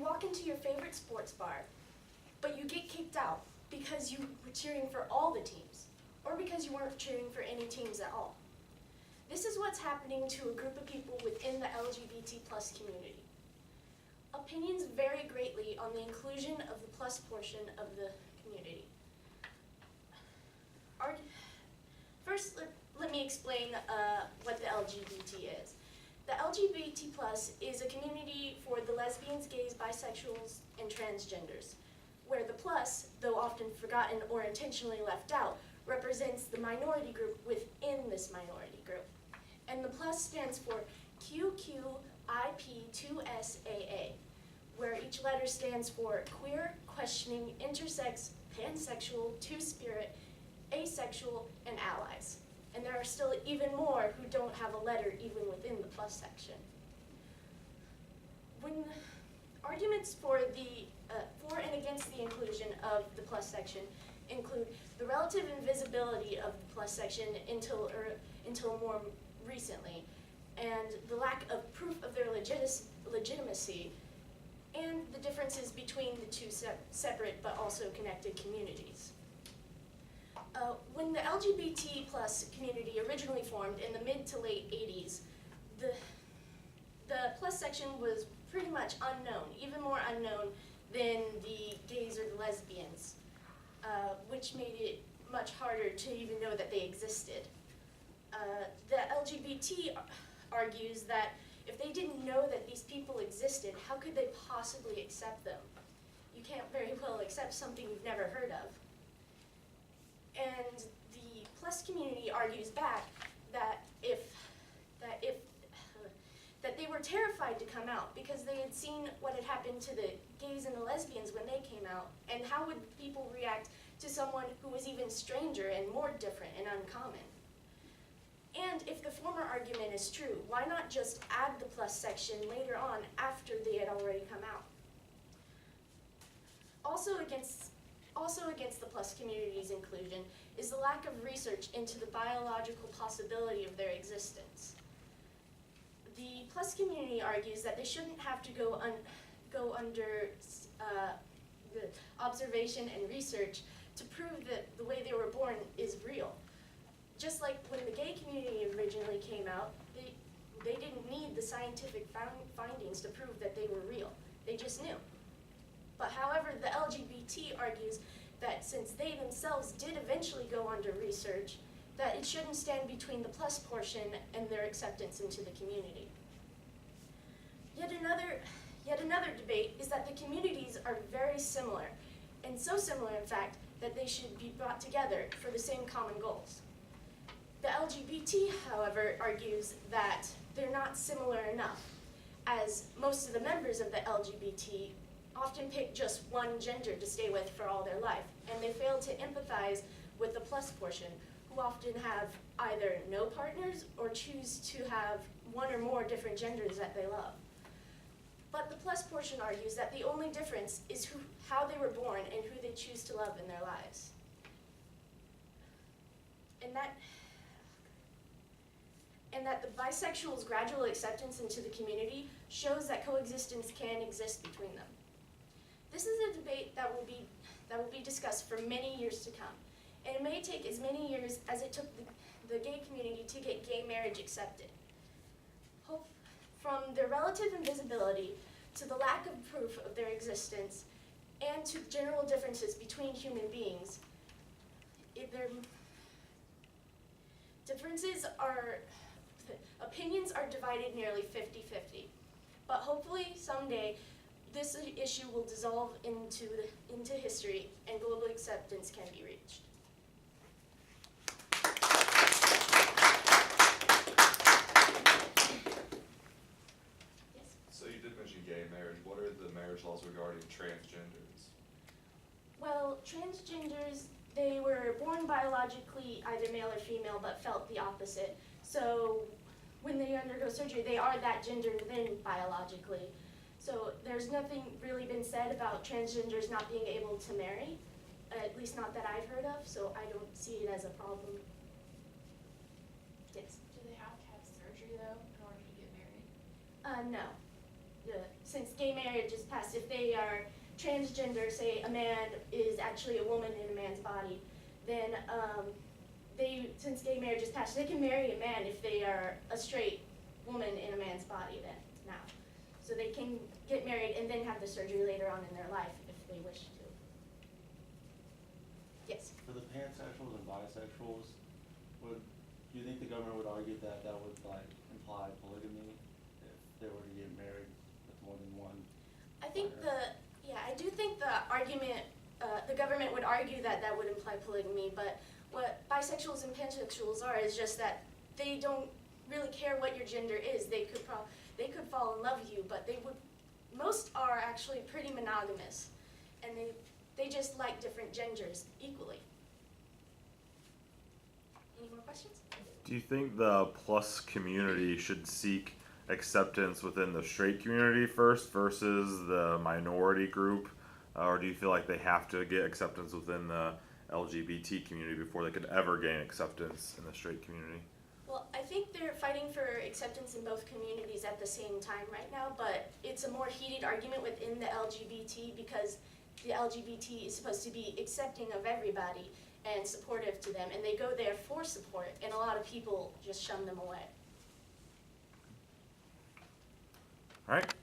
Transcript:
walk into your favorite sports bar, but you get kicked out because you were cheering for all the teams, or because you weren't cheering for any teams at all. This is what's happening to a group of people within the LGBT+ community. Opinions vary greatly on the inclusion of the plus portion of the community. First, let me explain what the LGBT is. The LGBT+ is a community for the lesbians, gays, bisexuals, and transgenders, where the plus, though often forgotten or intentionally left out, represents the minority group within this minority group. And the plus stands for QQIP2SAA, where each letter stands for queer, questioning, intersex, pansexual, two-spirit, asexual, and allies. And there are still even more who don't have a letter even within the plus section. When arguments for and against the inclusion of the plus section include the relative invisibility of the plus section until more recently, and the lack of proof of their legitimacy, and the differences between the two separate but also connected communities. When the LGBT+ community originally formed in the mid to late 80s, the plus section was pretty much unknown, even more unknown than the gays or the lesbians, which made it much harder to even know that they existed. The LGBT argues that if they didn't know that these people existed, how could they possibly accept them? You can't very well accept something you've never heard of. And the plus community argues back that they were terrified to come out because they had seen what had happened to the gays and the lesbians when they came out, and how would people react to someone who was even stranger and more different and uncommon? And if the former argument is true, why not just add the plus section later on after they had already come out? Also against the plus community's inclusion is the lack of research into the biological possibility of their existence. The plus community argues that they shouldn't have to go under the observation and research to prove that the way they were born is real. Just like when the gay community originally came out, they didn't need the scientific findings to prove that they were real. They just knew. But however, the LGBT argues that since they themselves did eventually go under research, that it shouldn't stand between the plus portion and their acceptance into the community. Yet another debate is that the communities are very similar, and so similar in fact that they should be brought together for the same common goals. The LGBT, however, argues that they're not similar enough, as most of the members of the LGBT often pick just one gender to stay with for all their life, and they fail to empathize with the plus portion, who often have either no partners or choose to have one or more different genders that they love. But the plus portion argues that the only difference is how they were born and who they choose to love in their lives. And that the bisexual's gradual acceptance into the community shows that coexistence can exist between them. This is a debate that will be discussed for many years to come, and it may take as many years as it took the gay community to get gay marriage accepted. From their relative invisibility to the lack of proof of their existence and to general differences between human beings, opinions are divided nearly 50-50. But hopefully someday this issue will dissolve into history and global acceptance can be reached. So you did mention gay marriage. What are the marriage laws regarding transgenders? Well, transgenders, they were born biologically either male or female but felt the opposite. So when they undergo surgery, they are that gender then biologically. So there's nothing really been said about transgenders not being able to marry, at least not that I've heard of, so I don't see it as a problem. Yes? Do they have to have surgery, though, in order to get married? No. since gay marriage is passed, if they are transgender, say a man is actually a woman in a man's body, then since gay marriage is passed, they can marry a man if they are a straight woman in a man's body then, now. So they can get married and then have the surgery later on in their life if they wish to. Yes? For the pansexuals and bisexuals, do you think the government would argue that that would like imply polygamy if they were to get married with more than one? I think I do think the argument, the government would argue that that would imply polygamy, but what bisexuals and pansexuals are is just that they don't really care what your gender is. They could fall in love with you, but most are actually pretty monogamous, and they just like different genders equally. Any more questions? Do you think the plus community should seek acceptance within the straight community first versus the minority group? Or do you feel like they have to get acceptance within the LGBT community before they could ever gain acceptance in the straight community? Well, I think they're fighting for acceptance in both communities at the same time right now, but it's a more heated argument within the LGBT because the LGBT is supposed to be accepting of everybody and supportive to them, and they go there for support, and a lot of people just shun them away. All right.